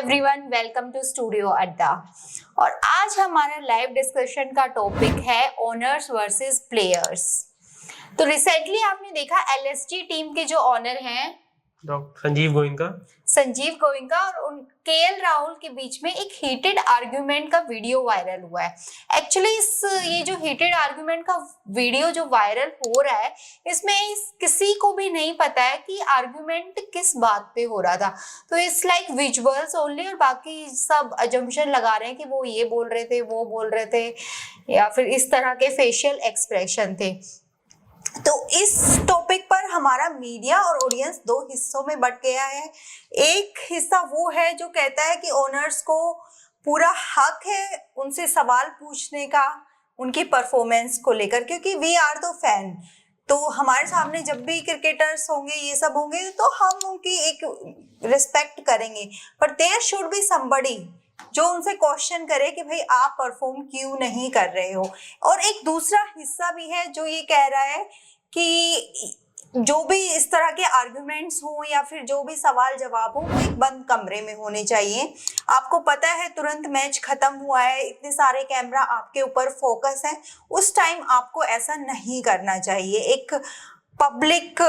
Everyone, welcome to studio अड्डा। और आज हमारा लाइव डिस्कशन का टॉपिक है ओनर्स वर्सेस प्लेयर्स। तो रिसेंटली आपने देखा एलएसजी टीम के जो ओनर हैं डॉक्टर संजीव गोयनका और केएल राहुल के बीच में एक हीटेड आर्ग्यूमेंट का वीडियो वायरल हुआ है। एक्चुअली ये जो हीटेड आर्ग्यूमेंट का वीडियो जो वायरल हो रहा है, इसमें किसी को भी नहीं पता है कि आर्ग्यूमेंट किस बात पे हो रहा था। तो इट्स लाइक विजुअल्स ओनली और बाकी सब अजम्पशन लगा रहे हैं कि वो ये बोल रहे थे, वो बोल रहे थे, या फिर इस तरह के फेशियल एक्सप्रेशन थे। तो इस टॉपिक पर हमारा मीडिया और ऑडियंस दो हिस्सों में बट गया है। एक हिस्सा वो है जो कहता है कि ओनर्स को पूरा हक है उनसे सवाल पूछने का उनकी परफॉर्मेंस को लेकर, क्योंकि वी आर द फैन। तो हमारे सामने जब भी क्रिकेटर्स होंगे, ये सब होंगे, तो हम उनकी एक रिस्पेक्ट करेंगे, पर देयर शुड बी समबडी जो उनसे क्वेश्चन करे कि भाई आप परफॉर्म क्यों नहीं कर रहे हो। और एक दूसरा हिस्सा भी है जो ये कह रहा है कि जो भी इस तरह के आर्गुमेंट्स हो या फिर जो भी सवाल जवाब हो वो एक बंद कमरे में होने चाहिए। आपको पता है तुरंत मैच खत्म हुआ है, इतने सारे कैमरा आपके ऊपर फोकस है, उस टाइम आपको ऐसा नहीं करना चाहिए। एक पब्लिक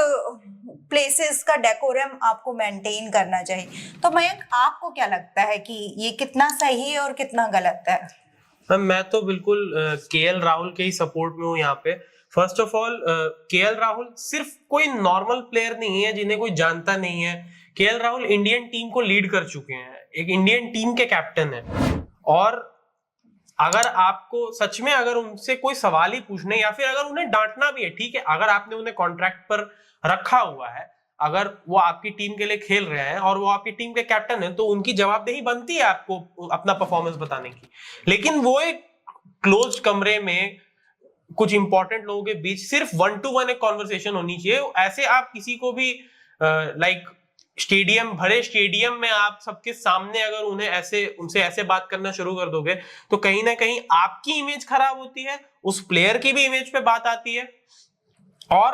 प्लेसेस का डेकोरम आपको मेंटेन करना चाहिए। तो मयंक, आपको क्या लगता है कि ये कितना सही है और कितना गलत है? मैं तो बिल्कुल केएल राहुल के ही सपोर्ट में हूँ यहाँ पे। First of all, KL Rahul सिर्फ कोई नॉर्मल प्लेयर नहीं है जिन्हें कोई जानता नहीं है। केएल राहुल इंडियन टीम को लीड कर चुके हैं, एक इंडियन टीम के कैप्टन है। और अगर आपको सच में अगर उनसे कोई सवाल ही पूछने या फिर अगर उन्हें डांटना भी है, ठीक है, अगर आपने उन्हें कॉन्ट्रैक्ट पर रखा हुआ है, अगर वो आपकी टीम के लिए खेल रहे हैं और वो आपकी टीम के कैप्टन है, तो उनकी जवाबदेही बनती है आपको अपना परफॉर्मेंस बताने की। लेकिन वो एक क्लोज्ड कमरे में कुछ इंपॉर्टेंट लोगों के बीच सिर्फ 1-to-1 एक कॉन्वर्सेशन होनी चाहिए। ऐसे आप किसी को भी भरे स्टेडियम में आप सबके सामने अगर उनसे ऐसे बात करना शुरू कर दोगे, तो कहीं ना कहीं आपकी इमेज खराब होती है, उस प्लेयर की भी इमेज पे बात आती है। और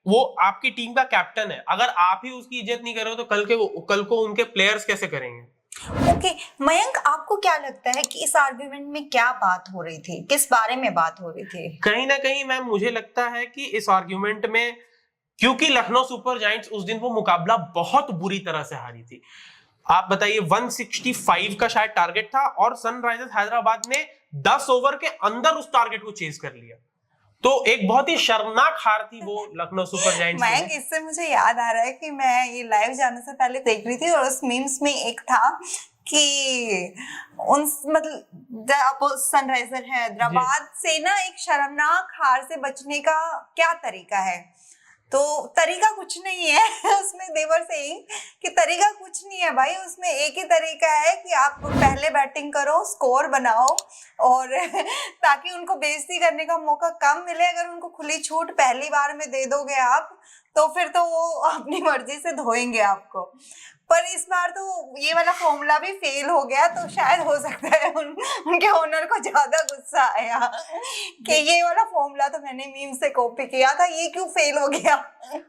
वो आपकी टीम का कैप्टन है, अगर आप ही उसकी इज्जत नहीं कर रहे हो तो कल को उनके प्लेयर्स कैसे करेंगे? ओके, मयंक, आपको क्या लगता है कि इस आर्गुमेंट में क्या बात हो रही थी, किस बारे में बात हो रही थी? कहीं ना कहीं मैम मुझे लगता है कि इस आर्गुमेंट में, क्योंकि लखनऊ सुपर जायंट्स उस दिन वो मुकाबला बहुत बुरी तरह से हारी थी। आप बताइए, 165 का शायद टारगेट था और सनराइजर्स हैदराबाद ने 10 ओवर के अंदर उस टारगेट को चेज कर लिया। तो एक बहुत ही शर्मनाक हार थी वो लखनऊ सुपर जायंट्स मयंक, इससे मुझे याद आ रहा है कि मैं ये लाइव जाने से पहले देख रही थी और उस मीम्स में एक था कि सनराइजर हैदराबाद से ना एक शर्मनाक हार से बचने का क्या तरीका है। तो तरीका कुछ नहीं है उसमें देवर से कि तरीका कुछ नहीं है भाई, उसमें एक ही तरीका है कि आप पहले बैटिंग करो, स्कोर बनाओ, और ताकि उनको बेइज्जती करने का मौका कम मिले। अगर उनको खुली छूट पहली बार में दे दोगे आप, तो फिर तो वो अपनी मर्जी से धोएंगे आपको। पर इस बार तो ये वाला फॉर्मूला भी फेल हो गया, तो शायद हो सकता है उनके ओनर को ज्यादा गुस्सा आया कि ये वाला फॉर्मूला तो मैंने मीम से कॉपी किया था, ये क्यों फेल हो गया।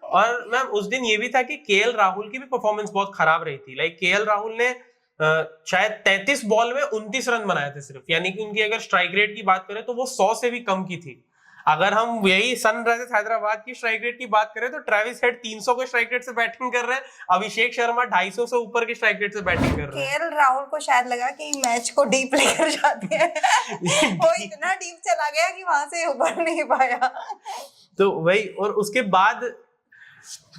और मैम उस दिन ये भी था कि केएल राहुल की भी परफॉर्मेंस बहुत खराब रही थी। केएल राहुल ने शायद 33 बॉल में 29 रन बनाए थे सिर्फ, यानी कि उनकी अगर स्ट्राइक रेट की बात करें तो वो 100 से भी कम की थी। अगर हम यही सनराइजर्स हैदराबाद की स्ट्राइक रेट की बात करें तो ट्रेविस हेड 300 के स्ट्राइक रेट से बैटिंग कर रहे हैं, अभिषेक शर्मा 250 से ऊपर के स्ट्राइक रेट से बैटिंग कर रहे हैं। केएल राहुल को शायद लगा कि मैच को डीप लेकर जाते हैं वो इतना डीप चला गया कि वहां से उभर नहीं पाया। तो वही, और उसके बाद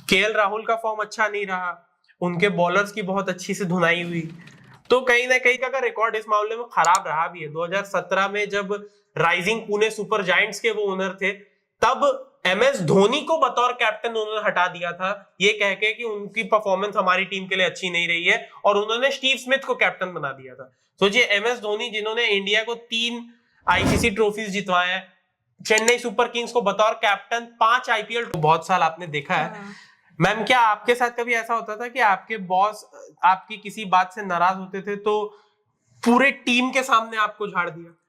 केएल राहुल का फॉर्म अच्छा नहीं रहा, उनके बॉलर्स की बहुत अच्छी से धुनाई हुई। तो कहीं ना कहीं का रिकॉर्ड इस मामले में खराब रहा भी है। 2017 में जब राइजिंग पुणे सुपर जायंट्स के वो ओनर थे, तब एमएस धोनी को बतौर कैप्टन उन्होंने हटा दिया था, ये कह के कि उनकी परफॉर्मेंस हमारी टीम के लिए अच्छी नहीं रही है, और उन्होंने स्टीव स्मिथ को कैप्टन बना दिया था। सोचिए, एमएस धोनी जिन्होंने इंडिया को 3 आईसीसी ट्रॉफीज जितवाए हैं, चेन्नई सुपर किंग्स को बतौर कैप्टन 5 आईपीएल, बहुत साल आपने देखा है। मैम, क्या आपके साथ कभी ऐसा होता था कि आपके बॉस आपकी किसी बात से नाराज होते थे तो पूरे टीम के सामने आपको झाड़ दिया?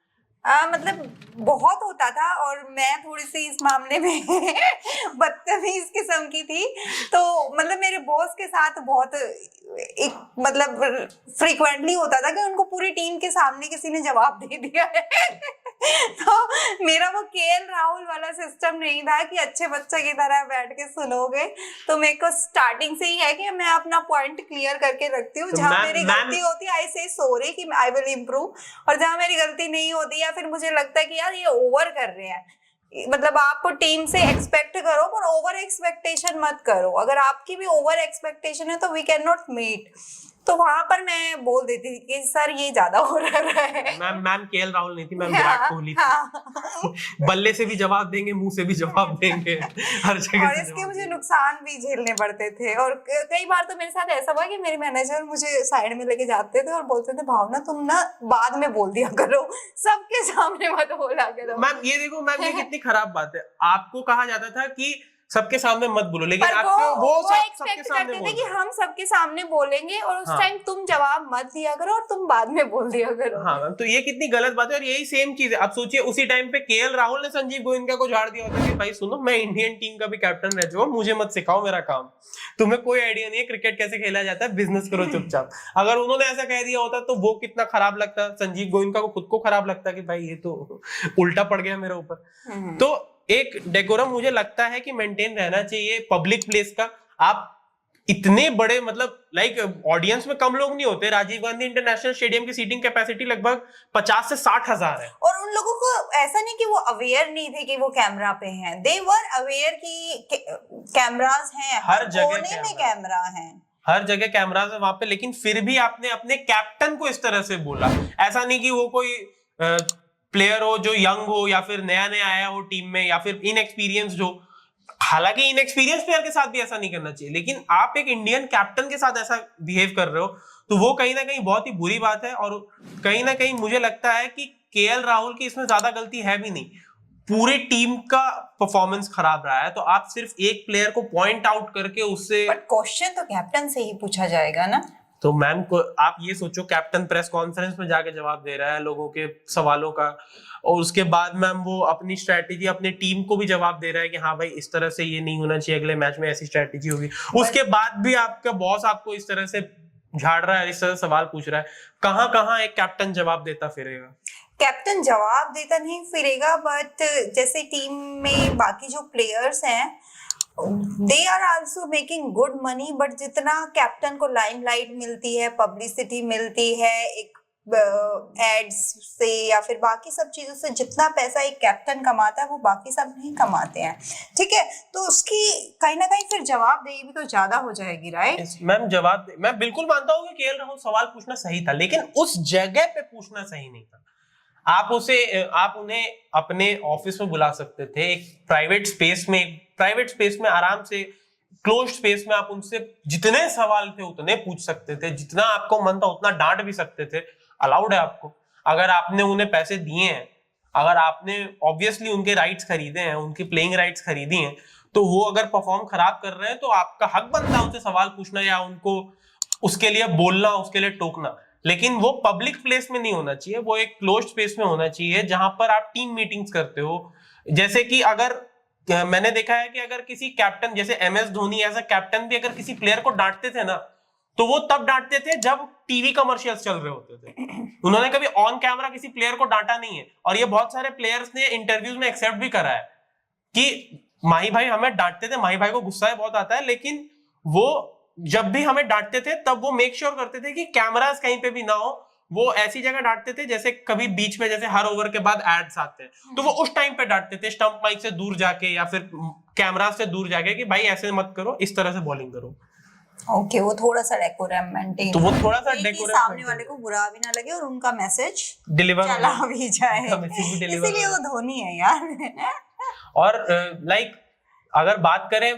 मतलब बहुत होता था और मैं थोड़ी सी इस मामले में बदतमीज किस्म की थी, तो मतलब मेरे बॉस के साथ बहुत एक मतलब फ्रीक्वेंटली होता था कि उनको पूरी टीम के सामने किसी ने जवाब दे दिया है। तो मेरा वो केएल राहुल वाला सिस्टम नहीं था कि अच्छे बच्चे की तरह बैठ के सुनोगे, तो मेरे को स्टार्टिंग से ही है कि मैं अपना पॉइंट क्लियर करके रखती हूँ। जहाँ मेरी गलती होती है आई से सॉरी कि आई विल इम्प्रूव, और जहाँ मेरी गलती नहीं होती या फिर मुझे लगता है कि यार ये ओवर कर रहे हैं, मतलब आप टीम से एक्सपेक्ट करो पर ओवर एक्सपेक्टेशन मत करो। अगर आपकी भी ओवर एक्सपेक्टेशन है तो वी कैन नॉट मीट। तो वहां पर मैं बोल देती थी कि सर ये ज्यादा हो रहा है। मैम केएल राहुल नहीं थी, मैम विराट कोहली थी। बल्ले से भी जवाब देंगे, मुंह से भी जवाब देंगे, हर जगह और इसके मुझे नुकसान भी झेलने पड़ते थे। और कई बार तो मेरे साथ ऐसा हुआ कि मेरे मैनेजर मुझे साइड में लेके जाते थे और बोलते थे भावना तुम ना बाद में बोल दिया करो, सबके सामने मत बोला करो। मैम ये देखो मैम, ये कितनी खराब बात है। आपको कहा जाता था कि सबके सामने मत बोलो, लेकिन वो एक्सपेक्ट करते थे कि हम सबके सामने बोलेंगे और उस टाइम तुम जवाब मत दिया करो और तुम बाद में बोल दिया करो। हाँ मैम, तो ये कितनी गलत बात है। और यही सेम चीज है, अब सोचिए उसी टाइम पे केएल राहुल ने संजीव गोयनका को झाड़ दिया होता कि भाई सुनो, मैं इंडियन टीम का भी कैप्टन रह चुका हूं, मुझे मत सिखाओ मेरा काम, तुम्हें कोई आइडिया नहीं है क्रिकेट कैसे खेला जाता है, बिजनेस करो चुपचाप। अगर उन्होंने ऐसा कह दिया होता तो वो कितना खराब लगता, संजीव गोयनका को खुद को खराब लगता कि भाई ये तो उल्टा पड़ गया मेरे ऊपर। तो एक डेकोरम मुझे लगता है कि मेंटेन रहना चाहिए पब्लिक प्लेस का। आप इतने बड़े मतलब लाइक ऑडियंस में कम लोग नहीं होते। राजीव गांधी इंटरनेशनल स्टेडियम की सीटिंग कैपेसिटी लगभग 50 से 60 हजार है। और उन लोगों को ऐसा नहीं कि वो अवेयर नहीं थे कि वो कैमरा पे हैं, दे वर अवेयर कि कैमरास हैं, हर जगह कोने में कैमरा है, हर जगह कैमरास है वहां पे। लेकिन फिर भी आपने अपने कैप्टन को इस तरह से बोला। ऐसा नहीं कि वो कोई प्लेयर हो जो यंग हो या फिर नया नया आया हो टीम में या फिर इनएक्सपीरियंस्ड हो। हालांकि इनएक्सपीरियंस प्लेयर के साथ भी ऐसा नहीं करना चाहिए, लेकिन आप एक इंडियन कैप्टन के साथ ऐसा बिहेव कर रहे हो तो वो कहीं ना कहीं बहुत ही बुरी बात है। और कहीं ना कहीं मुझे लगता है कि केएल राहुल की इसमें ज्यादा गलती है भी नहीं, पूरे टीम का परफॉर्मेंस खराब रहा है। तो आप सिर्फ एक प्लेयर को पॉइंट आउट करके उससे, बट क्वेश्चन तो कैप्टन से ही पूछा जाएगा ना। तो मैम को आप ये सोचो, कैप्टन प्रेस कॉन्फ्रेंस में जाके जवाब दे रहा है लोगों के सवालों का, और उसके बाद मैम वो अपनी स्ट्रेटेजी अपने टीम को भी जवाब दे रहा है कि हाँ भाई इस तरह से ये नहीं होना चाहिए, अगले मैच में ऐसी स्ट्रेटेजी होगी। उसके बाद भी आपका बॉस आपको इस तरह से झाड़ रहा है, इस तरह से सवाल पूछ रहा है। कहाँ कहाँ एक कैप्टन जवाब देता फिरेगा? कैप्टन जवाब देता नहीं फिरेगा, बट जैसे टीम में बाकी जो प्लेयर्स हैं they are also making good money, but जितना कैप्टन को लाइमलाइट मिलती है, पब्लिसिटी मिलती है, एक एड्स से या फिर बाकी सब चीजों से जितना पैसा एक कैप्टन कमाता है वो बाकी सब नहीं कमाते हैं, ठीक है। तो उसकी कहीं ना कहीं फिर जवाबदेही भी तो ज्यादा हो जाएगी, राइट मैम? मैं बिल्कुल मानता हूँ कि केएल राहुल सवाल पूछना सही था, लेकिन उस जगह पे पूछना सही नहीं था। आप उन्हें अपने ऑफिस में बुला सकते थे, एक प्राइवेट स्पेस में आराम से, क्लोज स्पेस में आप उनसे जितने सवाल थे उतने पूछ सकते थे, जितना आपको मन था उतना डांट भी सकते थे, अलाउड है आपको। अगर आपने उन्हें पैसे दिए हैं, अगर आपने ऑब्वियसली उनके राइट्स खरीदे हैं, उनकी प्लेइंग राइट्स खरीदी हैं, तो वो अगर परफॉर्म खराब कर रहे हैं तो आपका हक बनता है उनसे सवाल पूछना या उनको उसके लिए बोलना, उसके लिए टोकना। लेकिन वो पब्लिक प्लेस में नहीं होना चाहिए, वो एक क्लोज्ड स्पेस में होना चाहिए जहां पर आप टीम मीटिंग्स करते हो। जैसे कि अगर मैंने देखा है कि अगर किसी कैप्टन जैसे MS Dhoni as a captain भी अगर किसी प्लेयर को डांटते थे ना, तो वो तब डांटते थे जब टीवी कमर्शियल्स चल रहे होते थे। उन्होंने कभी ऑन कैमरा किसी प्लेयर को डांटा नहीं है। और ये बहुत सारे प्लेयर्स ने इंटरव्यूज में एक्सेप्ट भी करा है कि माही भाई हमें डांटते थे, माही भाई को गुस्सा बहुत आता है, लेकिन वो जब भी हमें डांटते थे तब वो मेक श्योर करते थे कि कैमरास कहीं पे भी ना हो। वो ऐसी जगह डांटते थे जैसे कभी बीच में जैसे हर ओवर के बाद एड्स आते हैं तो वो उस टाइम पे डांटते थे, स्टंप माइक से दूर जाके या फिर कैमरा से दूर जाके कि भाई ऐसे मत करो, इस तरह से बॉलिंग करो। ओके, वो थोड़ा सा डेकोरम मेंटेन, तो वो थोड़ा सा डेकोरम, सामने वाले को बुरा भी ना लगे और उनका मैसेज डिलीवर चला भी जाए, इसीलिए वो धोनी है यार। और लाइक अगर बात करें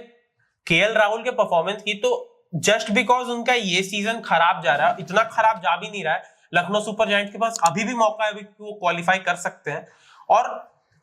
केएल राहुल के परफॉर्मेंस की, तो जस्ट बिकॉज उनका ये सीजन खराब जा रहा है, इतना खराब जा भी नहीं रहा है, लखनऊ सुपर जायंट्स के पास अभी भी मौका है कि वो क्वालिफाई कर सकते हैं। और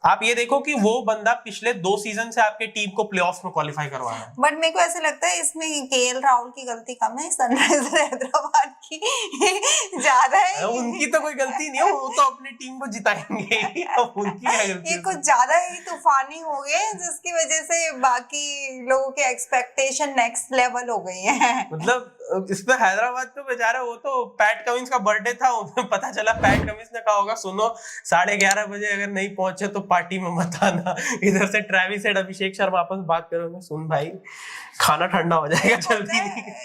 आप ये देखो कि वो बंदा पिछले 2 सीजन से आपके टीम को प्लेऑफ्स में क्वालिफाई करवा रहा है। बट मेरे को ऐसे लगता है इसमें केएल राहुल की गलती कम है, सनराइजर हैदराबाद की की ज्यादा है। उनकी तो कोई गलती नहीं है, वो तो अपनी टीम को जिताएंगे ही, अब उनकी क्या गलती ये है? कुछ ज्यादा ही तूफानी हो गए जिसकी वजह से बाकी लोगों के एक्सपेक्टेशन नेक्स्ट लेवल हो गई हैं। मतलब इसमें हैदराबाद तो बेचारा, वो तो पैट कमिंस का बर्थडे था, उन्हें पता चला पैट कमिंस ने कहा होगा सुनो 11:30 बजे अगर नहीं पहुंचे तो पार्टी में मत आना। इधर से ट्रेविस हेड अभिषेक शर्मा आपस में बात करोगे, सुन भाई खाना ठंडा हो जाएगा जल्दी।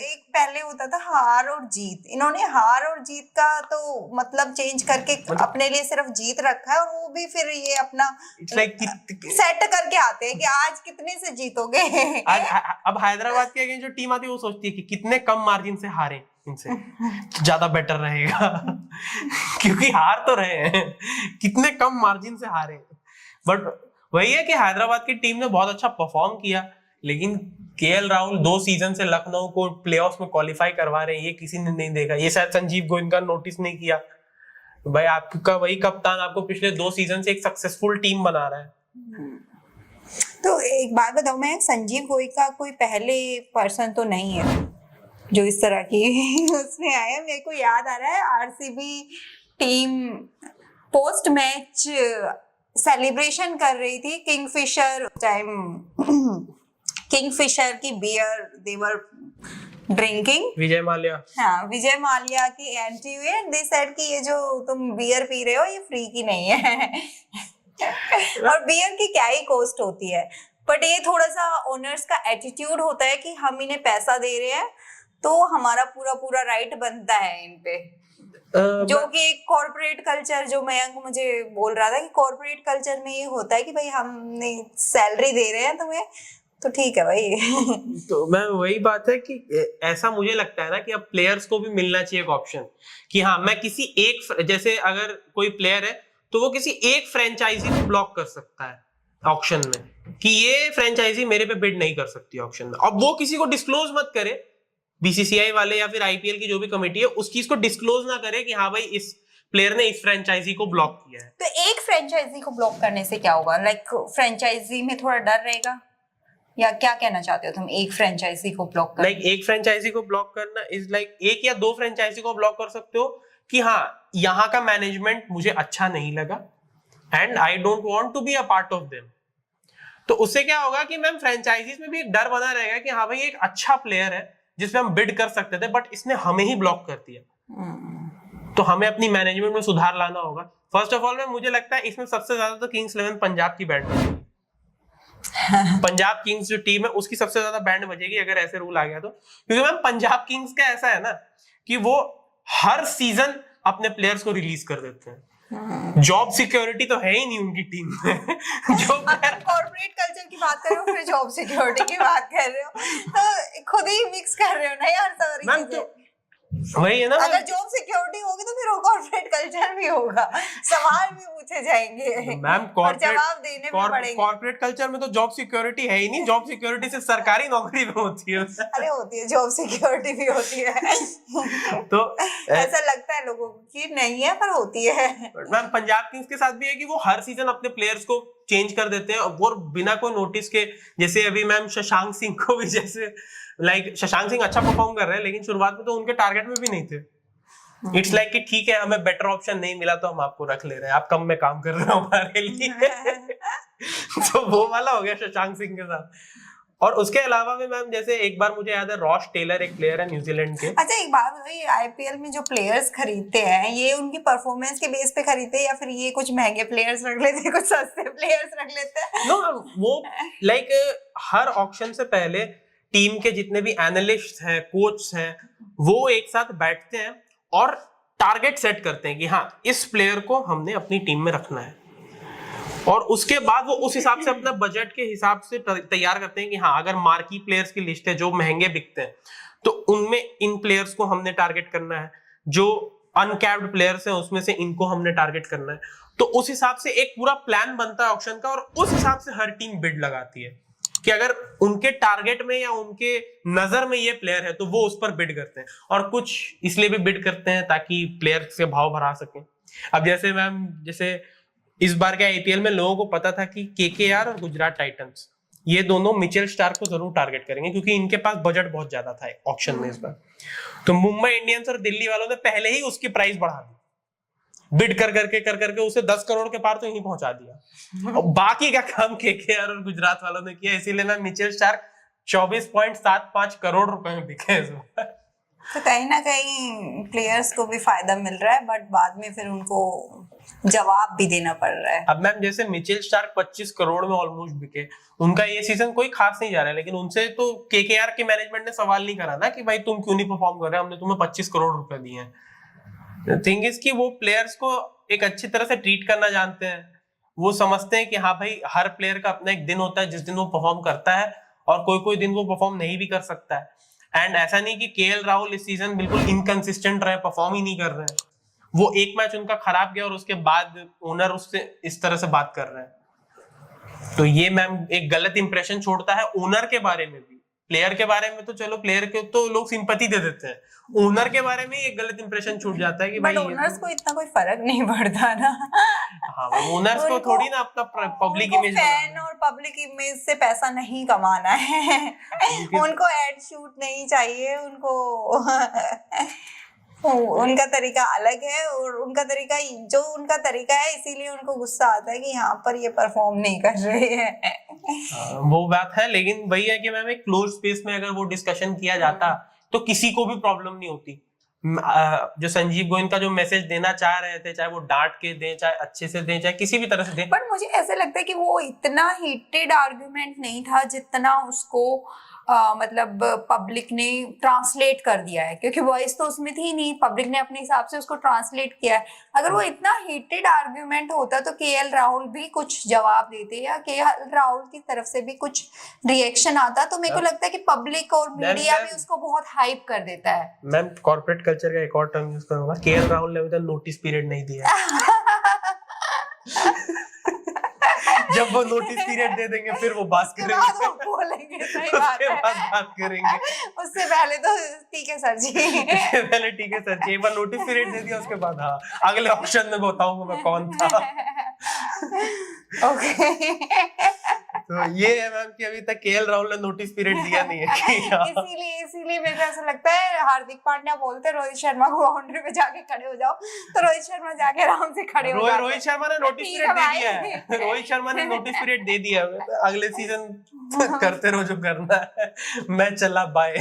एक पहले होता था हार और जीत, इन्होंने हार और जीत का तो मतलब चेंज करके अपने लिए सिर्फ जीत रखा है, और वो भी फिर ये अपना सेट करके आते हैं कि आज कितने से जीतोगे। अब हैदराबाद के अगेंस्ट जो टीम आती है वो सोचती है कि कितने कम मार्जिन से हारे इनसे ज्यादा बेटर रहेगा क्योंकि हार तो रहे हैं, कितने कम मार्जिन से हारे। बट वही है कि हैदराबाद की टीम ने बहुत अच्छा परफॉर्म किया, लेकिन केएल राहुल 2 सीजन से लखनऊ को प्लेऑफ्स में क्वालिफाई करवा रहे हैं, ये किसी ने नहीं देखा। ये शायद संजीव गोयनका नोटिस नहीं किया। भाई आपका वही कप्तान आपको पिछले 2 सीजन से एक सक्सेसफुल टीम बना रहा है। तो एक बात बताओ, मैं संजीव गोयनका कोई पहले पर्सन तो नहीं है जो इस तरह की उसमें आया। मेरे को याद आ रहा है RCB team post match celebration कर रही थी, किंगफिशर की बियर देवर ड्रिंकिंग। विजय माल्या, हाँ, विजय माल्या की एंट्री हुई एंड दे सेड कि ये जो तुम बियर पी रहे हो ये फ्री की नहीं है और बियर की क्या ही कॉस्ट होती है। बट ये थोड़ा सा ओनर्स का एटीट्यूड होता है कि हम इन्हें पैसा दे रहे हैं तो हमारा पूरा पूरा राइट बनता है इन पे। जो कि एक कॉर्पोरेट कल्चर, जो मयंक मुझे बोल रहा था कि कॉर्पोरेट कल्चर में ये होता है कि भाई हमने सैलरी दे रहे हैं तुम्हें तो ठीक है भाई। तो मैं वही बात है कि ऐसा मुझे लगता है ना कि अब प्लेयर्स को भी मिलना चाहिए एक ऑप्शन कि हाँ मैं किसी एक, जैसे अगर कोई प्लेयर है तो वो किसी एक फ्रेंचाइजी को ब्लॉक कर सकता है ऑक्शन में कि ये फ्रेंचाइजी मेरे पे बिड नहीं कर सकती ऑक्शन में। अब वो किसी को डिस्क्लोज मत करे, बीसीसीआई वाले या फिर आईपीएल की जो भी कमेटी है उस चीज को डिस्क्लोज ना करे कि हाँ भाई इस प्लेयर ने इस फ्रेंचाइजी को ब्लॉक किया है। तो एक फ्रेंचाइजी को ब्लॉक करने से क्या होगा? लाइक फ्रेंचाइजी में थोड़ा डर रहेगा, या क्या कहना चाहते हो तुम? एक फ्रेंचाइजी को ब्लॉक करना, लाइक एक फ्रेंचाइजी को ब्लॉक करना इज लाइक एक या 2 फ्रेंचाइजी को ब्लॉक कर सकते हो कि हाँ यहाँ का मैनेजमेंट मुझे अच्छा नहीं लगा and I don't want to be a part of them. तो उससे क्या होगा कि मैम फ्रेंचाइजीज में भी एक डर बना रहेगा कि हाँ भाई एक अच्छा प्लेयर है जिसपे हम बिड कर सकते थे बट इसने हमें ही ब्लॉक कर दिया। तो हमें अपनी मैनेजमेंट में सुधार लाना होगा। फर्स्ट ऑफ ऑल में मुझे लगता है इसमें सबसे ज्यादा तो किंग्स 11 पंजाब की बैंड बजेगी। पंजाब किंग्स जो टीम है उसकी सबसे ज्यादा बैंड बजेगी अगर ऐसे रूल आ गया तो, क्योंकि मैम पंजाब किंग्स का ऐसा है ना कि वो हर सीजन अपने प्लेयर्स को रिलीज कर देते हैं। जॉब सिक्योरिटी तो है ही नहीं उनकी टीम में। जो कॉर्पोरेट कल्चर की बात कर रहे हो फिर जॉब सिक्योरिटी की बात कर रहे हो, तो खुद ही मिक्स कर रहे हो ना यार सारी चीजें। वही है ना, अगर जॉब सिक्योरिटी होगी तो फिर वो कॉर्पोरेट कल्चर भी होगा, सवाल भी पूछे जाएंगे मैम, और जवाब देने भी पड़ेंगे। कॉर्पोरेट कल्चर में तो जॉब सिक्योरिटी है ही नहीं। जॉब सिक्योरिटी सिर्फ सरकारी नौकरी में होती है। अरे होती है, जॉब सिक्योरिटी भी होती है। तो ऐसा लगता है लोगों को कि नहीं है पर होती है। मैम पंजाब किंग्स के साथ भी है कि वो हर सीजन अपने प्लेयर्स को चेंज कर देते हैं और बिना कोई नोटिस के। जैसे अभी मैम शशांक सिंह को भी, जैसे लाइक शशांक सिंह अच्छा परफॉर्म कर रहे हैं लेकिन शुरुआत में तो उनके टारगेट में भी नहीं थे। इट्स लाइक कि ठीक है हमें बेटर ऑप्शन नहीं मिला तो हम आपको रख ले रहे हैं, आप कम में काम कर रहे हो हमारे लिए। तो वो वाला हो गया शशांक सिंह के साथ। और उसके अलावा में मैम जैसे एक बार मुझे याद है रॉस टेलर एक प्लेयर है न्यूजीलैंड के। अच्छा एक बात बताइए, आईपीएल में जो प्लेयर्स खरीदते हैं ये उनकी परफॉर्मेंस के बेस पे खरीदते हैं या फिर ये कुछ महंगे प्लेयर्स रख लेते हैं, कुछ सस्ते प्लेयर्स रख लेते हैं? नो, वो लाइक हर ऑक्शन से पहले टीम के जितने भी एनालिस्ट हैं, कोच हैं, वो एक साथ बैठते हैं और टारगेट सेट करते हैं कि हाँ इस प्लेयर को हमने अपनी टीम में रखना है। और उसके बाद वो उस हिसाब से अपना बजट के हिसाब से तैयार करते हैं कि हाँ अगर मार्की प्लेयर्स की लिस्ट है जो महंगे बिकते हैं तो उनमें इन प्लेयर्स को हमने टारगेट करना है, जो अनकैप्ड प्लेयर्स हैं उसमें से इनको हमने टारगेट करना है। तो उस हिसाब से एक पूरा प्लान बनता है ऑक्शन का और उस हिसाब से हर टीम बिड लगाती है कि अगर उनके टारगेट में या उनके नजर में ये प्लेयर है तो वो उस पर बिड करते हैं। और कुछ इसलिए भी बिड करते हैं ताकि प्लेयर्स के भाव बढ़ा सकें। अब जैसे मैम, जैसे इस बार के आईपीएल में लोगों को पता था कि केकेआर और गुजरात टाइटंस ये दोनों मिचेल स्टार्क को जरूर टारगेट करेंगे, क्योंकि इनके पास बजट बहुत ज्यादा था ऑक्शन में इस बार। तो मुंबई इंडियंस और दिल्ली वालों ने पहले ही उसकी प्राइस बढ़ा दी, बिड कर करके उसे 10 करोड़ के पार तो यहीं पहुंचा दिया। और बाकी का काम केकेआर और गुजरात वालों ने किया, इसीलिए ना मिचेल स्टार्क 24.75 करोड़ रुपए में बिके इस बार। तो कहीं ना कहीं प्लेयर्स को भी फायदा मिल रहा है, बट बाद में फिर उनको जवाब भी देना पड़ रहा है। अब मैम जैसे मिचेल स्टार्क 25 करोड़ में ऑलमोस्ट बिके, उनका ये सीजन कोई खास नहीं जा रहा है, लेकिन उनसे तो केकेआर के मैनेजमेंट ने सवाल नहीं करा ना कि भाई तुम क्यों नहीं परफॉर्म कर रहे, हमने तुम्हें 25 करोड़ रुपए दिए हैं। थिंग इज कि वो प्लेयर्स को एक अच्छी तरह से ट्रीट करना जानते हैं, वो समझते हैं कि हाँ भाई हर प्लेयर का अपना एक दिन होता है जिस दिन वो परफॉर्म करता है, और कोई दिन वो परफॉर्म नहीं भी कर सकता है। एंड ऐसा नहीं कि केएल राहुल इस सीजन बिल्कुल इनकंसिस्टेंट रहे, परफॉर्म ही नहीं कर रहे हैं। वो एक मैच उनका खराब गया और उसके बाद ओनर उससे इस तरह से बात कर रहे हैं, तो ये मैम एक गलत इंप्रेशन छोड़ता है ओनर के बारे में भी। प्लेयर के बारे में तो चलो, प्लेयर के तो लोग सिंपैथी दे देते हैं, ओनर के बारे में एक गलत इंप्रेशन छूट जाता है कि भाई ओनर्स को इतना कोई फर्क नहीं पड़ता ना। हाँ, ओनर्स को थोड़ी ना अपना पब्लिक इमेज, फैन और पब्लिक इमेज से पैसा नहीं कमाना है, उनको एड शूट नहीं चाहिए, उनका तरीका अलग है, और उनका तरीका है, इसीलिए उनको गुस्सा आता है कि यहाँ पर ये परफॉर्म नहीं कर रहे हैं। वो बात है, लेकिन वही है कि मैम एक क्लोज स्पेस में अगर वो डिस्कशन किया जाता तो किसी को भी प्रॉब्लम नहीं होती। जो संजीव गोयनका जो मैसेज देना चाह रहे थे, चाहे वो डांट के दें, चाहे अच्छे से दें, चाहे किसी भी तरह से दें, पर मुझे ऐसा लगता है कि वो इतना हीटेड आर्गुमेंट नहीं था जितना उसको मतलब पब्लिक ने ट्रांसलेट कर दिया है, क्योंकि वॉइस तो उसमें थी नहीं, पब्लिक ने अपने हिसाब से उसको ट्रांसलेट किया है। अगर वो इतना हीटेड आर्गुमेंट होता तो केएल राहुल भी कुछ जवाब देते, या केएल राहुल की तरफ से भी कुछ रिएक्शन आता, तो मेरे को लगता है कि पब्लिक और मीडिया भी उसको बहुत हाइप कर देता है। मैम कॉर्पोरेट कल्चर का एक और टर्म यूज करूंगा, केएल राहुल ने अभी तक नोटिस पीरियड नहीं दिया। जब वो नोटिस पीरियड दे देंगे फिर वो बात करेंगे, बोलेंगे, सही बात है, बात करेंगे। उससे पहले तो ठीक है सर जी, पहले ठीक है सर जी, एक बार नोटिस पीरियड दे दिया, उसके बाद हाँ अगले ऑप्शन में बताऊंगा मैं कौन था। ओके तो ये है मैम कि अभी तक केएल राहुल ने नोटिस पीरियड दिया नहीं है। इसीलिए मेरे को ऐसा लगता है हार्दिक पांड्या बोलते रोहित शर्मा को बाउंड्री पे जाके खड़े हो जाओ, तो रोहित शर्मा जाके आराम से खड़े हो जाते। रोहित शर्मा ने नोटिस पीरियड दे दिया है, रोहित शर्मा ने नोटिस पीरियड दे दिया है, अगले सीजन करते रहो जो करना है, मैं चला बाय।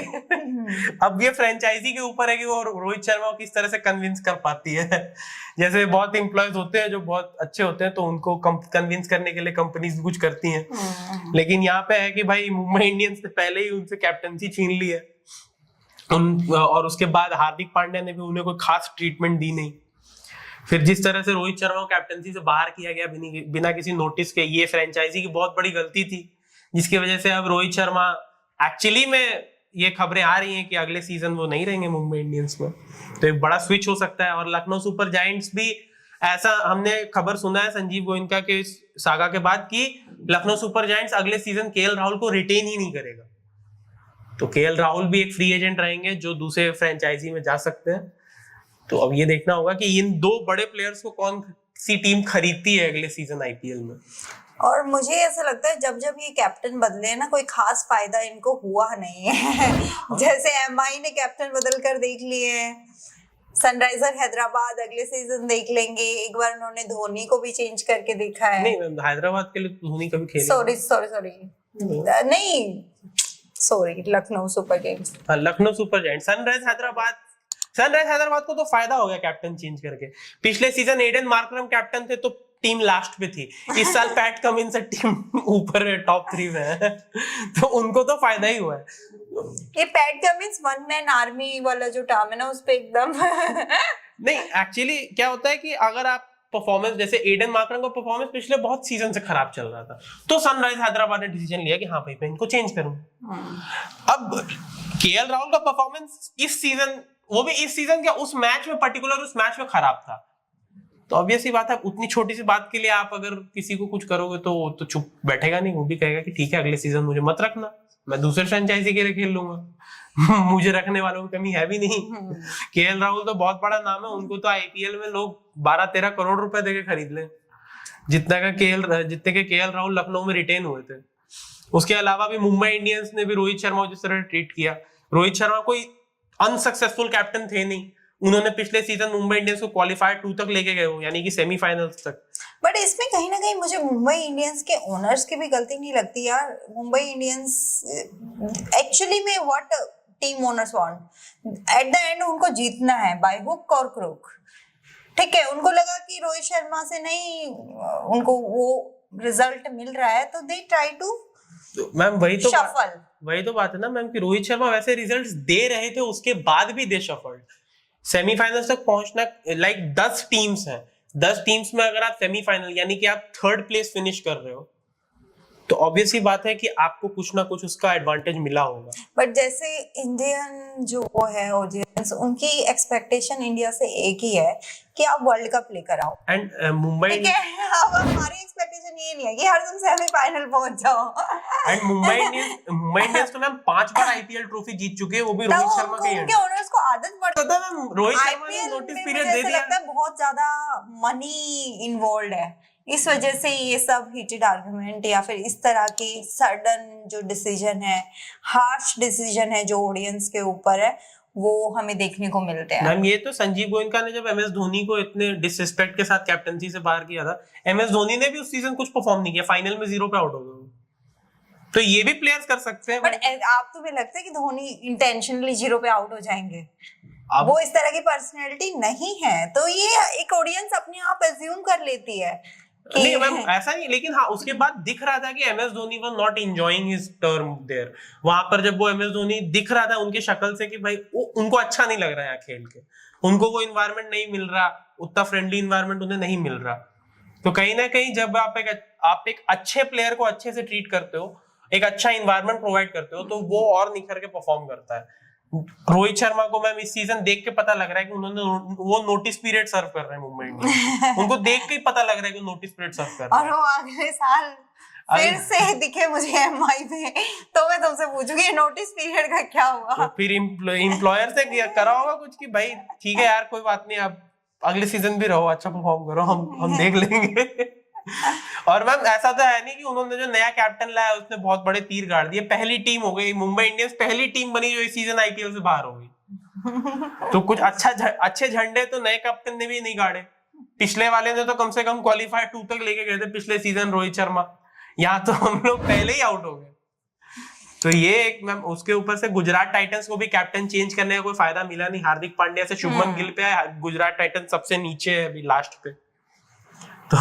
अब ये फ्रेंचाइजी के ऊपर है कि वो रोहित शर्मा को किस तरह से कन्विंस कर पाती है। जैसे बहुत एम्प्लॉयज होते हैं जो बहुत अच्छे होते हैं, तो उनको कन्विंस करने के लिए कंपनीज कुछ करती हैं, लेकिन यहाँ पे है कि भाई मुंबई इंडियंस ने पहले ही उनसे कैप्टनसी छीन ली है, और उसके बाद हार्दिक पांड्या ने भी उन्हें कोई खास ट्रीटमेंट दी नहीं। फिर जिस तरह से रोहित शर्मा को कैप्टनसी से बाहर किया गया बिना किसी नोटिस के, ये फ्रेंचाइजी की बहुत बड़ी गलती थी, जिसकी वजह से अब रोहित शर्मा एक्चुअली में ये खबरें आ रही हैं कि अगले सीजन वो नहीं रहेंगे मुंबई इंडियंस में, तो एक बड़ा स्विच हो सकता है। और लखनऊ सुपर जायंट्स भी ऐसा हमने खबर सुना है संजीव गोयनका के सागा के बाद कि लखनऊ सुपर जायंट्स अगले सीजन केएल राहुल को रिटेन ही नहीं करेगा, तो केएल राहुल भी एक फ्री एजेंट रहेंगे जो दूसरे फ्रेंचाइजी में जा सकते हैं। तो अब ये देखना होगा कि इन दो बड़े प्लेयर्स को कौन सी टीम खरीदती है अगले सीजन आईपीएल में। और मुझे ऐसा लगता है जब ये कैप्टन बदले ना, कोई खास फायदा इनको हुआ नहीं है। जैसे एमआई ने कैप्टन बदल कर देख लिए हैं, सनराइजर हैदराबाद अगले सीजन देख लेंगे, एक बार उन्होंने धोनी को भी चेंज करके देखा है। नहीं, हैदराबाद के लिए धोनी कभी खेले। Sorry Lucknow super Kings, Lucknow super giants. Sunrise Hyderabad को तो फायदा हो गया कैप्टन चेंज करके। पिछले सीजन एडन मार्करम कैप्टन थे तो टीम लास्ट पे थी, इस साल पैट कमिंस से टीम ऊपर टॉप 3 में है, तो उनको तो फायदा ही हुआ है। ये PAT Cummins one man army वाला जो टर्म है ना, उस पे एकदम नहीं, एक्चुअली क्या होता है कि अगर आप परफॉर्मेंस, जैसे एडन मार्करम का परफॉर्मेंस पिछले बहुत सीजन से खराब चल रहा था, तो सनराइज हैदराबाद ने डिसीजन लिया कि हाँ भाई मैं इनको चेंज करूं। अब केएल राहुल का परफॉर्मेंस इस सीजन, वो भी इस सीजन क्या, उस मैच में पर्टिकुलर उस मैच में खराब था, तो ऑब्वियस सी बात है उतनी छोटी सी बात के लिए आप अगर किसी को कुछ करोगे तो चुप बैठेगा नहीं, वो भी कहेगा कि ठीक है अगले सीजन मुझे मत रखना, मैं दूसरे फ्रेंचाइजी के लिए खेल लूंगा। मुझे रखने वालों की कमी है भी नहीं। केएल राहुल तो बहुत बड़ा नाम है, उनको तो आईपीएल में लोग 12-13 करोड़ रुपए देके खरीद ले, जितने के केएल राहुल लखनऊ में रिटेन हुए थे। उसके अलावा भी मुंबई इंडियंस ने भी रोहित शर्मा को जिस तरह ट्रीट किया, रोहित शर्मा कोई अनसक्सेसफुल कैप्टन थे नहीं, उन्होंने पिछले सीजन मुंबई इंडियंस को क्वालिफायर 2 तक लेके गए हो, यानी कि सेमीफाइनल्स तक। बट इसमें कहीं ना कहीं मुझे मुंबई इंडियंस के ओनर्स की भी गलती नहीं लगती यार। मुंबई इंडियंस एक्चुअली में what team owners want at the end, उनको जीतना है बाय हुक और क्रुक। ठीक है, उनको लगा कि रोहित शर्मा से नहीं उनको वो रिजल्ट मिल रहा है, तो दे ट्राई टू मैम वही तो बात है ना मैम कि रोहित शर्मा वैसे रिजल्ट्स दे रहे थे, उसके बाद भी दे शफल्ड। सेमीफाइनल्स तक पहुंचना लाइक 10 टीम्स हैं, 10 टीम्स में अगर आप सेमीफाइनल यानी कि आप 3rd प्लेस फिनिश कर रहे हो, तो ऑब्वियस ही बात है कि आपको कुछ ना कुछ उसका एडवांटेज मिला होगा। बट जैसे इंडियन जो वो है ऑडियंस, उनकी एक्सपेक्टेशन इंडिया से एक ही है कि आप वर्ल्ड कप लेकर आओ। एंड मुंबई, ठीक है, अब हमारी एक्सपेक्टेशन ये नहीं है कि हर तुम सेमीफाइनल पहुंच जाओ। एंड मुंबई इंडियंस तो मैम 5 बार आईपीएल ट्रॉफी जीत चुके हैं, वो भी रोहित शर्मा के उनके ओनर्स को आदत पड़ पता है मैम, रोहित शर्मा ने नोटिस पीरियड दे दिया। लगता है बहुत ज्यादा मनी इन्वॉल्व है, इस वजह से ये सब हीटेड आर्गुमेंट या फिर इस तरह की सडन जो डिसीजन है, हार्श डिसीजन है जो ऑडियंस के ऊपर है, वो हमें देखने को मिलते हैं। मैम ये तो संजीव गोयनका ने जब एमएस धोनी को इतने डिसरिस्पेक्ट के साथ कैप्टनसी से बाहर किया था, एमएस धोनी ने भी उस सीजन कुछ परफॉर्म नहीं किया, फाइनल में 0 पे आउट हो गए। तो ये भी प्लेयर्स कर सकते हैं। बट आप तुम्हें लगता है कि धोनी इंटेंशनली 0 पे आउट हो जाएंगे? वो इस तरह की पर्सनैलिटी नहीं है, तो ये एक ऑडियंस अपने आप एज्यूम कर लेती है। नहीं मैम ऐसा नहीं, लेकिन हाँ उसके बाद दिख रहा था कि MS Dhoni was not enjoying his term there. वहां पर जब वो एमएस धोनी दिख रहा था उनकी शक्ल से कि भाई उनको अच्छा नहीं लग रहा है खेल के, उनको वो इन्वायरमेंट नहीं मिल रहा, उतना फ्रेंडली इन्वायरमेंट उन्हें नहीं मिल रहा। तो कहीं ना कहीं जब आप एक अच्छे प्लेयर को अच्छे से ट्रीट करते हो, एक अच्छा इन्वायरमेंट प्रोवाइड करते हो, तो वो और निखर के परफॉर्म करता है। रोहित शर्मा को मैम इस सीजन देख के पता लग रहा है कि उन्होंने वो नोटिस पीरियड सर्व कर रहे हैं मुंबई इंडियंस। उनको देख के ही पता लग रहा है कि नोटिस पीरियड सर्व कर रहे हैं। और वो अगले साल फिर से दिखे मुझे एमआई पे, तो मैं तुमसे पूछूंगी नोटिस पीरियड का क्या हुआ। तो फिर एम्प्लॉयर से करा होगा कुछ कि भाई ठीक है यार कोई बात नहीं, आप अगले सीजन भी रहो, अच्छा परफॉर्म करो, हम देख लेंगे। और मैम ऐसा तो है नहीं कि उन्होंने जो नया कैप्टन लाया उसने बहुत बड़े तीर गाड़ दिए। पहली टीम हो गई मुंबई इंडियंस, पहली टीम बनी जो इस सीजन आईपीएल से बाहर हो गई। तो कुछ अच्छे झंडे तो नए कैप्टन ने भी नहीं गाड़े। पिछले वाले ने तो कम से कम क्वालिफायर 2 तक लेके गए थे पिछले सीजन रोहित शर्मा, यहाँ तो हम लोग पहले ही आउट हो गए। तो ये एक मैम उसके ऊपर से गुजरात टाइटंस को भी कैप्टन चेंज करने का कोई फायदा मिला नहीं। हार्दिक पांड्या से शुभमन गिल पे आया, गुजरात टाइटंस सबसे नीचे है अभी लास्ट पे। तो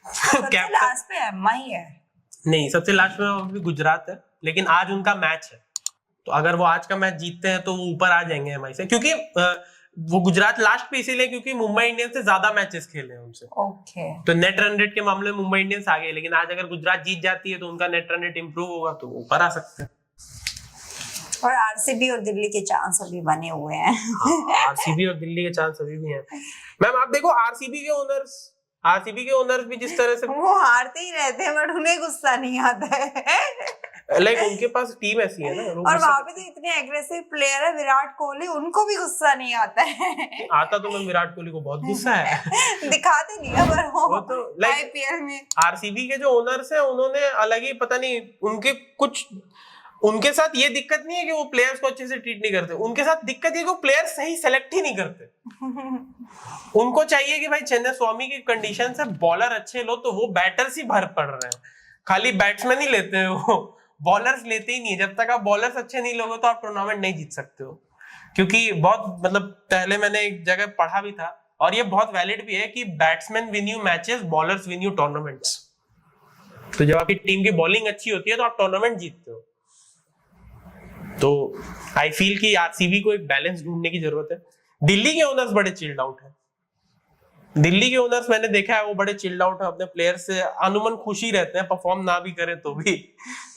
सबसे लास्ट पे एमआई है, नहीं सबसे लास्ट में अभी गुजरात है, लेकिन आज उनका मैच है, तो अगर वो आज का मैच जीतते हैं तो वो ऊपर आ जाएंगे एमआई से, क्योंकि वो गुजरात लास्ट पे इसीलिए क्योंकि मुंबई इंडियंस से ज्यादा मैचेस खेले हैं उनसे। ओके। तो नेट रन रेट के मामले में मुंबई इंडियंस आ गए, लेकिन आज अगर गुजरात जीत जाती है तो उनका नेट रन रेट इंप्रूव होगा तो ऊपर आ सकते हैं। और आरसीबी और दिल्ली के चांस अभी बने हुए हैं। आरसीबी और दिल्ली के चांस अभी भी हैं। मैम आप देखो आरसीबी के ओनर्स भी जिस तरह से वो हारते ही रहते हैं, बट उन्हें गुस्सा नहीं आता है। लाइक उनके पास टीम ऐसी है ना। और वहां पे तो इतने एग्रेसिव प्लेयर है विराट कोहली, उनको भी गुस्सा नहीं आता है। आता तो मैं विराट कोहली को बहुत गुस्सा है। दिखाते नहीं है, पर वो तो लाइक आईपीएल में आरसीबी के जो ओनर्स हैं उन्होंने अलग ही पता नहीं उनके साथ ये दिक्कत नहीं है कि वो प्लेयर्स को अच्छे से ट्रीट नहीं करते, उनके साथ दिक्कत ये कि वो प्लेयर सही सेलेक्ट ही नहीं करते। उनको चाहिए कि भाई चेन्नई स्वामी की कंडीशन से बॉलर अच्छे लो, तो वो बैटर्स ही भर पड़ रहे हैं, खाली बैट्समैन ही लेते हैं, वो बॉलर्स लेते ही नहीं। जब तक आप बॉलर्स अच्छे नहीं लोगे तो आप टूर्नामेंट नहीं जीत सकते हो। क्योंकि बहुत मतलब पहले मैंने एक जगह पढ़ा भी था और ये बहुत वैलिड भी है कि batsman win you matches, bowlers win you tournaments. तो जब आपकी टीम की बॉलिंग अच्छी होती है तो आप टूर्नामेंट जीतते हो। तो आई फील कि आरसीबी को एक बैलेंस ढूंढने की जरूरत है। दिल्ली के ओनर्स बड़े चिल्ड आउट हैं। दिल्ली के ओनर्स मैंने देखा है वो बड़े चिल्ड आउट है अपने प्लेयर से, अनुमन खुशी रहते हैं परफॉर्म ना भी करे तो भी,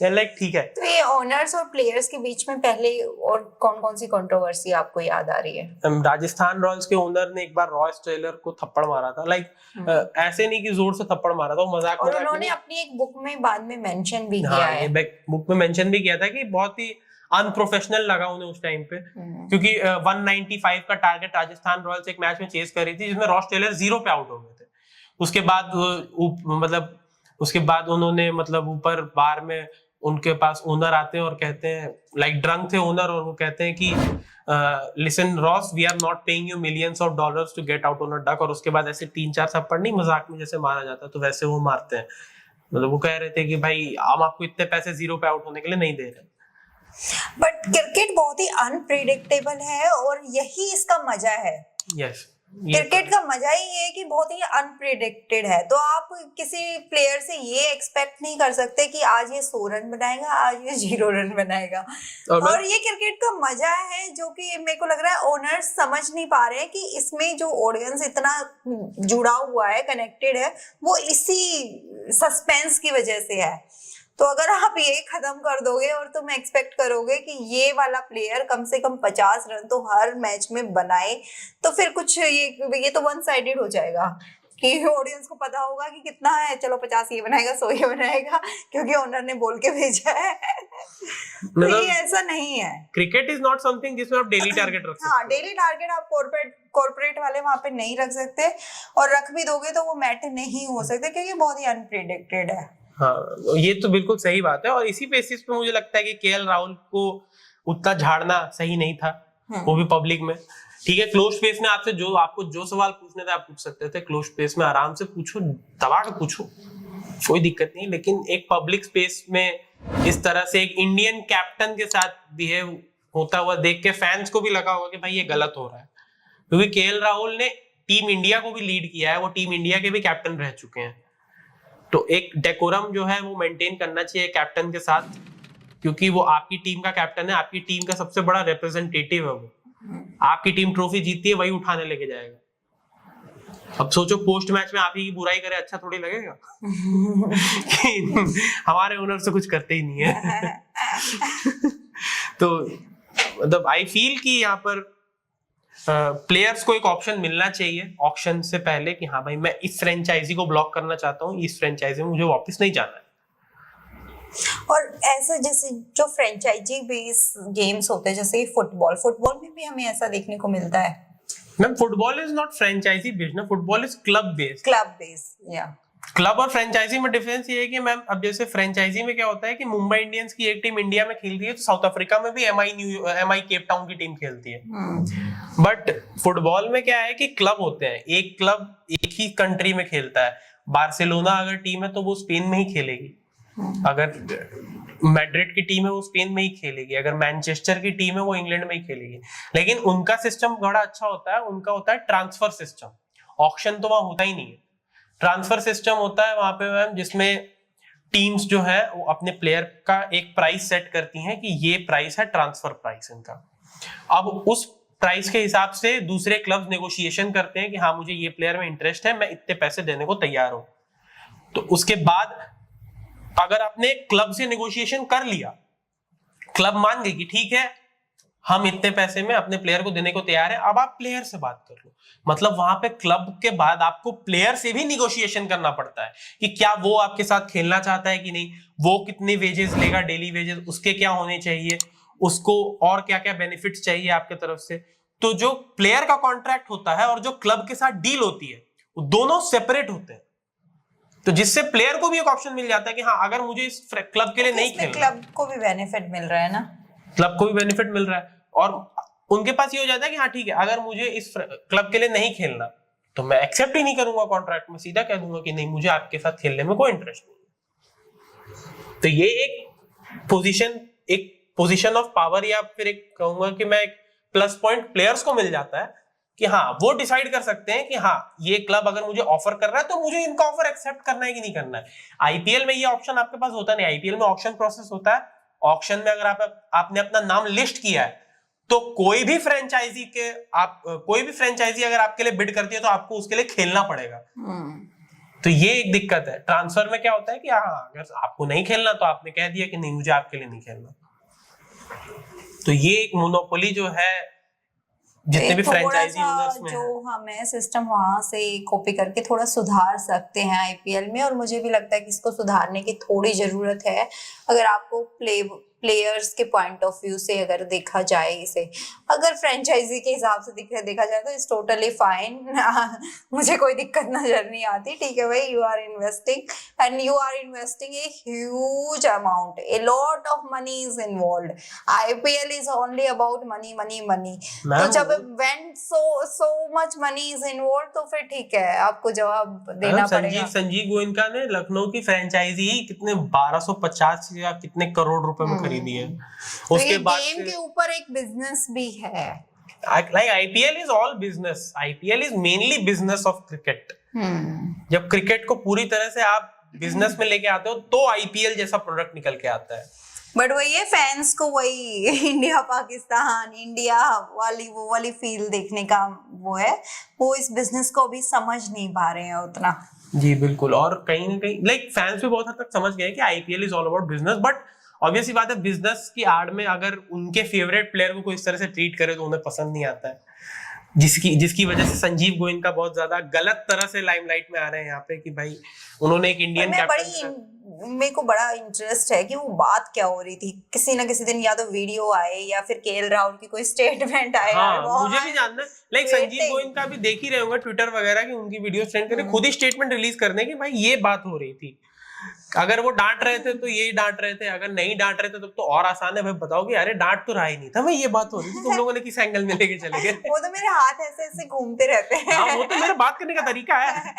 लाइक ठीक है। तो ये ओनर्स और प्लेयर्स के बीच में पहले और कौन-कौन सी कंट्रोवर्सी आपको याद आ रही है? राजस्थान रॉयल्स के ओनर ने एक बार रॉयस टेलर को थप्पड़ मारा था, लाइक ऐसे नहीं कि जोर से थप्पड़ मारा था, मजाक और उन्होंने अपनी एक बुक में बाद में मेंशन भी किया है। बुक में मेंशन भी किया था कि बहुत ही अनप्रोफेशनल लगा उन्हें उस टाइम पे, क्योंकि 195 का टारगेट राजस्थान रॉयल्स एक मैच में चेस कर रही थी जिसमें रॉस टेलर 0 पे आउट हो गए थे। उसके बाद उन्होंने ऊपर बार में उनके पास ओनर आते हैं और कहते हैं, लाइक ड्रंक थे ओनर, और वो कहते हैं कि listen Ross, we are not paying you millions of dollars to get out on a duck, और उसके बाद ऐसे 3-4 थप्पड़ नहीं मजाक में जैसे मारा जाता तो वैसे वो मारते हैं। मतलब वो कह रहे थे कि भाई हम आपको इतने पैसे जीरो पे आउट होने के लिए नहीं दे रहे। बट क्रिकेट बहुत ही अनप्रिडिक्टेबल है और यही इसका मजा है। यस, क्रिकेट का मजा ही ये है कि बहुत ही अनप्रिडिक्टेड है, तो आप किसी प्लेयर से ये एक्सपेक्ट नहीं कर सकते कि आज ये 100 रन बनाएगा, आज ये 0 रन बनाएगा। और ये क्रिकेट का मजा है जो कि मेरे को लग रहा है ओनर्स समझ नहीं पा रहे हैं कि इसमें जो ऑडियंस इतना जुड़ा हुआ है, कनेक्टेड है, वो इसी सस्पेंस की वजह से है। तो अगर आप ये खत्म कर दोगे और तुम एक्सपेक्ट करोगे कि ये वाला प्लेयर कम से कम 50 रन तो हर मैच में बनाए, तो फिर कुछ ये तो वन साइडेड हो जाएगा कि ऑडियंस को पता होगा कि कितना है, चलो 50 ये बनाएगा, 100 ये बनाएगा, क्योंकि ओनर ने बोल के भेजा है। तो ये ऐसा नहीं है। क्रिकेट इज नॉट समथिंग जिसमें आप डेली टारगेट रख सकते हो। हाँ, डेली टारगेट आप कॉर्पोरेट वाले वहां पे नहीं रख सकते, और रख भी दोगे तो वो मैट नहीं हो सकते क्योंकि बहुत ही अनप्रिडिक्टेड है। हाँ, ये तो बिल्कुल सही बात है, और इसी बेसिस पे मुझे लगता है कि केएल राहुल को उतना झाड़ना सही नहीं था, वो भी पब्लिक में। ठीक है, क्लोज स्पेस में आपको जो सवाल पूछने थे आप पूछ सकते थे, क्लोज स्पेस में आराम से पूछो, दबा के पूछो, कोई दिक्कत नहीं। लेकिन एक पब्लिक स्पेस में इस तरह से एक इंडियन कैप्टन के साथ बिहेव होता हुआ देख के फैंस को भी लगा होगा कि भाई ये गलत हो रहा है, क्योंकि केएल राहुल ने टीम इंडिया को भी लीड किया है, वो टीम इंडिया के भी कैप्टन रह चुके हैं। तो एक डेकोरम जो है वो मेंटेन करना चाहिए कैप्टन के साथ, क्योंकि वो आपकी टीम का कैप्टन है, आपकी टीम का सबसे बड़ा रिप्रेजेंटेटिव है। वो आपकी टीम ट्रॉफी जीती है, वही उठाने लेके जाएगा। अब सोचो पोस्ट मैच में आप ही की बुराई करे, अच्छा थोड़ी लगेगा कि हमारे ओनर से कुछ करते ही नहीं है। तो मतलब आई फील कि यहाँ पर प्लेयर्स को एक ऑप्शन मिलना चाहिए ऑक्शन से पहले कि हाँ भाई मैं इस फ्रेंचाइजी को ब्लॉक करना चाहता हूँ, इस फ्रेंचाइजी में मुझे वापस नहीं जाना है। और ऐसा जैसे जो फ्रेंचाइजी बेस्ड गेम्स होते हैं, जैसे फुटबॉल में भी हमें ऐसा देखने को मिलता है। Ma'am football is not franchise based ना, फुटबॉल इज क्लब बेस्ड। या क्लब और फ्रेंचाइजी में डिफरेंस ये है कि मैम अब जैसे फ्रेंचाइजी में क्या होता है कि मुंबई इंडियंस की एक टीम इंडिया में खेलती है, तो साउथ अफ्रीका में भी एमआई केप टाउन की टीम खेलती है। बट फुटबॉल में क्या है कि क्लब होते हैं, एक क्लब एक ही कंट्री में खेलता है। बार्सिलोना अगर टीम है तो वो स्पेन में ही खेलेगी, अगर मैड्रिड की टीम है वो स्पेन में ही खेलेगी, अगर मैनचेस्टर की टीम है वो इंग्लैंड में ही खेलेगी। लेकिन उनका सिस्टम बड़ा अच्छा होता है, उनका होता है ट्रांसफर सिस्टम। ऑक्शन तो वहां होता ही नहीं है, ट्रांसफर सिस्टम होता है वहां पे मैम, जिसमें टीम्स जो है वो अपने प्लेयर का एक प्राइस सेट करती हैं कि ये प्राइस है ट्रांसफर प्राइस इनका। अब उस प्राइस के हिसाब से दूसरे क्लब्स नेगोशिएशन करते हैं कि हाँ मुझे ये प्लेयर में इंटरेस्ट है, मैं इतने पैसे देने को तैयार हूं। तो उसके बाद अगर आपने क्लब से नेगोशिएशन कर लिया, क्लब मान गई कि ठीक है हम इतने पैसे में अपने प्लेयर को देने को तैयार है, अब आप प्लेयर से बात कर लो। मतलब वहां पे क्लब के बाद आपको प्लेयर से भी निगोशिएशन करना पड़ता है कि क्या वो आपके साथ खेलना चाहता है कि नहीं, वो कितने वेजेस लेगा, डेली वेजेस उसके क्या होने चाहिए, उसको और क्या क्या बेनिफिट्स चाहिए आपके तरफ से। तो जो प्लेयर का कॉन्ट्रैक्ट होता है और जो क्लब के साथ डील होती है वो दोनों सेपरेट होते हैं। तो जिससे प्लेयर को भी एक ऑप्शन मिल जाता है कि हाँ अगर मुझे इस क्लब के लिए नहीं खेलना, क्लब को भी बेनिफिट मिल रहा है ना, क्लब को भी बेनिफिट मिल रहा है, और उनके पास ये हो जाता है कि हाँ ठीक है अगर मुझे इस क्लब के लिए नहीं खेलना तो मैं एक्सेप्ट ही नहीं करूंगा कॉन्ट्रैक्ट में, सीधा कह दूंगा कि नहीं मुझे आपके साथ खेलने में कोई इंटरेस्ट नहीं। तो ये एक पोजीशन ऑफ पावर, या फिर एक कहूंगा कि मैं एक प्लस पॉइंट प्लेयर्स को मिल जाता है कि हाँ वो डिसाइड कर सकते हैं कि हाँ ये क्लब अगर मुझे ऑफर कर रहा है तो मुझे इनका ऑफर एक्सेप्ट करना है कि नहीं करना है। आईपीएल में ये ऑप्शन आपके पास होता नहीं, आईपीएल में ऑक्शन प्रोसेस होता है। ऑक्शन में अगर आपने अपना नाम लिस्ट किया है तो कोई भी फ्रेंचाइजी अगर आपके लिए बिड करती है तो आपको उसके लिए खेलना पड़ेगा। तो ये एक दिक्कत है। ट्रांसफर में क्या होता है कि हाँ अगर आपको नहीं खेलना तो आपने कह दिया कि नहीं मुझे आपके लिए नहीं खेलना। तो ये एक मोनोपोली जो है जितने भी फ्रेंचाइजी ओनर्स में जो हमें सिस्टम वहां से कॉपी करके थोड़ा सुधार सकते हैं आईपीएल में, और मुझे भी लगता है कि इसको सुधारने की थोड़ी जरूरत है। अगर आपको प्लेयर्स के पॉइंट ऑफ व्यू से अगर देखा जाए इसे, अगर फ्रेंचाइजी के हिसाब से देखा जाए तो इट्स टोटली फाइन। मुझे कोई दिक्कत नजर नहीं आती। ठीक है भाई, you are investing and you are investing a huge amount, a lot of money is involved. IPL is only about money money money. तो जब when so much money is involved तो फिर ठीक है, आपको जवाब देना पड़ेगा। संजीव गोयनका ने लखनऊ की फ्रेंचाइजी कितने 1250 या कितने करोड़ रुपए में खरीदी है। उसके बाद गेम के ऊपर एक बिजनेस भी है। like IPL is all business. IPL is mainly business of cricket. जब क्रिकेट को पूरी तरह से आप बिजनेस में लेके आते हो तो IPL जैसा प्रोडक्ट निकल के आता है। बट वही है, फैंस को वही इंडिया पाकिस्तान इंडिया वो वाली फील देखने का वो है, वो इस बिजनेस को अभी समझ नहीं पा रहे हैं उतना। जी बिल्कुल, और कहीं ना कहीं लाइक फैंस भी बहुत हद तक समझ गए कि IPL is all about business, but obviously बात है बिजनेस की आड़ में अगर उनके फेवरेट प्लेयर को कोई इस तरह से ट्रीट करे तो उन्हें पसंद नहीं आता है, जिसकी वजह से संजीव गोयनका बहुत ज्यादा गलत तरह से लाइमलाइट में आ रहे हैं यहाँ पे कि भाई उन्होंने एक इंडियन कैप्टन। मेरे को बड़ा इंटरेस्ट है कि वो बात क्या हो रही थी। किसी ना किसी दिन या तो वीडियो आए या फिर केएल राहुल की कोई स्टेटमेंट आए। हाँ, मुझे भी जानना है। लाइक संजीव गोयनका भी देख ही रहे होंगे ट्विटर वगैरह की उनकी वीडियो सेंड करके खुद ही स्टेटमेंट रिलीज करने की भाई ये बात हो रही थी। अगर वो डांट रहे थे तो यही डांट रहे थे, अगर नहीं डांट रहे थे तो और आसान है भाई बताओ कि अरे डांट तो रहा ही नहीं था, भाई ये बात हो रही थी, तुम लोगों ने किस एंगल में लेके चले गए। वो तो मेरे हाथ ऐसे ऐसे घूमते रहते हैं। हाँ, वो तो मेरा बात करने का तरीका है।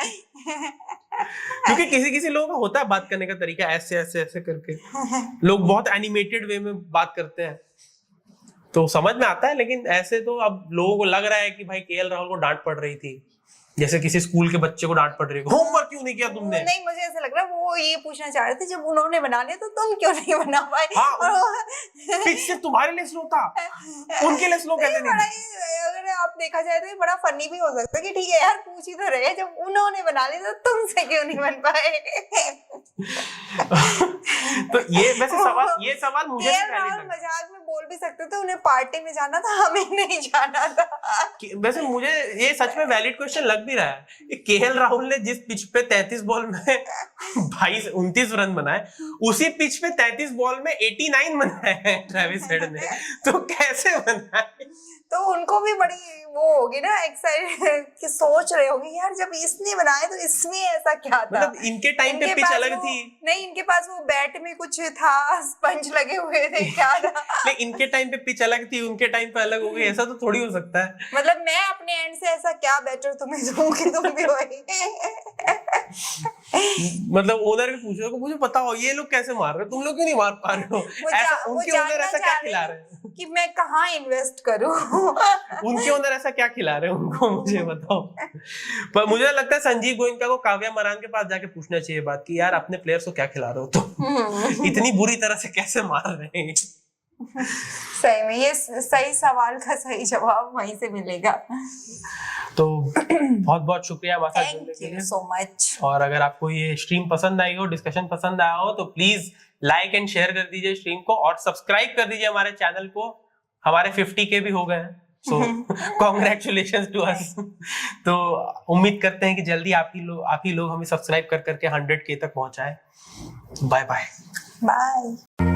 क्योंकि किसी लोगों का होता है बात करने का तरीका ऐसे ऐसे ऐसे करके, लोग बहुत एनिमेटेड वे में बात करते हैं तो समझ में आता है, लेकिन ऐसे तो अब लोगों को लग रहा है कि भाई केएल राहुल को डांट पड़ रही थी, जैसे किसी स्कूल के बच्चे को डांट पड़ रही है, होमवर्क क्यों नहीं किया तुमने। नहीं, मुझे ऐसा लग रहा है वो ये पूछना चाह रहे थे जब उन्होंने बना लिया तो तुम क्यों नहीं बना पाए। हाँ, पिच से तुम्हारे लिए स्लो था, उनके लिए स्लो कैसे नहीं। अगर आप देखा जाए तो ये बड़ा फनी भी हो सकता है कि ठीक है यार पूछ ही तो रहे, जब उन्होंने बना लिया तो तुमसे क्यों नहीं बन पाए। तो ये सवाल मुझे मजाक में बोल भी सकते थे, उन्हें पार्टी में जाना था, हमें नहीं जाना था। वैसे मुझे ये सच में वैलिड क्वेश्चन लग भी रहा है। केएल राहुल ने जिस पिच पे 33 बॉल में 29 रन बनाए, उसी पिच पे 33 बॉल में 89 बनाए हैं ट्रेविस हेड ने, तो कैसे बनाए। तो उनको भी बड़ी वो होगी ना एक्साइटेड कि सोच रहे होंगे यार जब इसने बनाए तो इसमें ऐसा क्या था। मतलब इनके टाइम पे पिच अलग थी। नहीं, इनके पास वो बैट में कुछ था, स्पंज लगे हुए थे, क्या था। लेकिन इनके टाइम पे पिच अलग थी, उनके टाइम पे अलग हो गई, ऐसा तो थोड़ी हो सकता है। मतलब मैं अपने एंड से ऐसा क्या बेटर तुम्हें दूं कि तुम भी वही। मतलब ओनर भी पूछ रहे हो, मुझे पता हो ये लोग कैसे मार रहे हो, तुम लोग क्यों नहीं मार पा रहे हो। ऐसा उनके ओनर ऐसा क्या खिला रहे हैं कि मैं कहाँ इन्वेस्ट करूं। उनके अंदर ऐसा क्या खिला रहे हैं उनको, मुझे बताओ। पर मुझे लगता है संजीव गोयनका को काव्या मरान के पास जाके पूछना चाहिए बात कि यार अपने प्लेयर्स को क्या खिला रहे हो तुम, इतनी बुरी तरह से कैसे मार रहे हैं। सही में ये सही सवाल का सही जवाब वहीं से मिलेगा। तो बहुत बहुत शुक्रिया मासा जुड़ने के लिए। Thank you so much. और अगर आपको ये स्ट्रीम पसंद आई हो, डिस्कशन पसंद आया हो, तो प्लीज लाइक एंड शेयर कर दीजिए स्ट्रीम को, और सब्सक्राइब कर दीजिए हमारे चैनल को। हमारे 50K भी हो गए हैं, सो कॉन्ग्रेचुलेशंस टू अस। तो उम्मीद करते हैं कि जल्दी आप ही लोग हमें सब्सक्राइब कर करके 100K तक पहुंचाए। Bye bye. बाय।